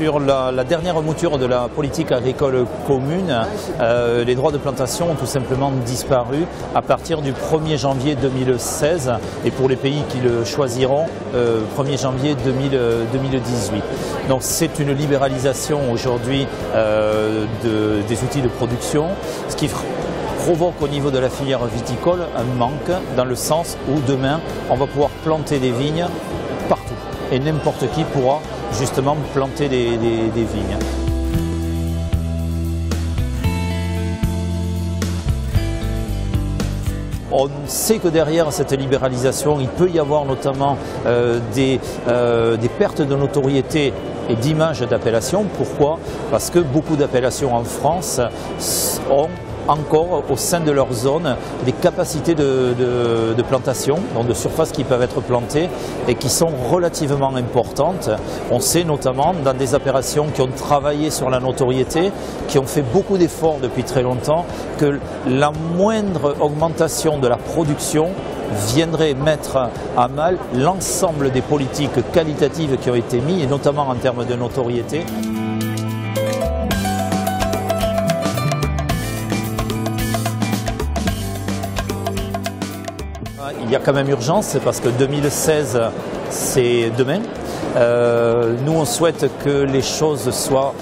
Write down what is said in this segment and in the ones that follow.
sur la dernière mouture de la politique agricole commune, les droits de plantation ont tout simplement disparu à partir du 1er janvier 2016 et pour les pays qui le choisiront, 1er janvier 2018. Donc c'est une libéralisation aujourd'hui des outils de production, ce qui provoque au niveau de la filière viticole un manque dans le sens où demain on va pouvoir planter des vignes partout et n'importe qui pourra justement planter des vignes. On sait que derrière cette libéralisation, il peut y avoir notamment des pertes de notoriété et d'image d'appellation. Pourquoi? Parce que beaucoup d'appellations en France ont encore au sein de leur zone des capacités de plantation, donc de surfaces qui peuvent être plantées et qui sont relativement importantes. On sait notamment dans des appellations qui ont travaillé sur la notoriété, qui ont fait beaucoup d'efforts depuis très longtemps, que la moindre augmentation de la production viendrait mettre à mal l'ensemble des politiques qualitatives qui ont été mises, et notamment en termes de notoriété. Il y a quand même urgence parce que 2016 c'est demain. Nous on souhaite que les choses soient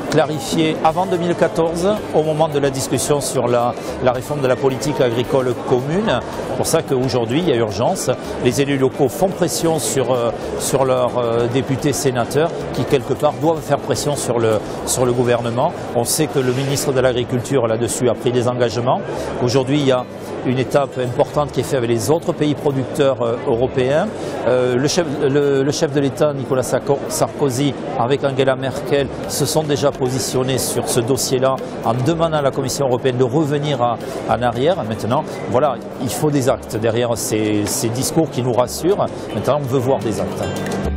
clarifiées avant 2014 au moment de la discussion sur la réforme de la politique agricole commune. C'est pour ça qu'aujourd'hui il y a urgence. Les élus locaux font pression sur leurs députés sénateurs qui quelque part doivent faire pression sur le gouvernement. On sait que le ministre de l'Agriculture là-dessus a pris des engagements. Aujourd'hui il y a une étape importante qui est faite avec les autres pays producteurs européens. Le chef de l'État, Nicolas Sarkozy, avec Angela Merkel, se sont déjà positionnés sur ce dossier-là en demandant à la Commission européenne de revenir en arrière. Maintenant, voilà, il faut des actes derrière ces discours qui nous rassurent. Maintenant, on veut voir des actes.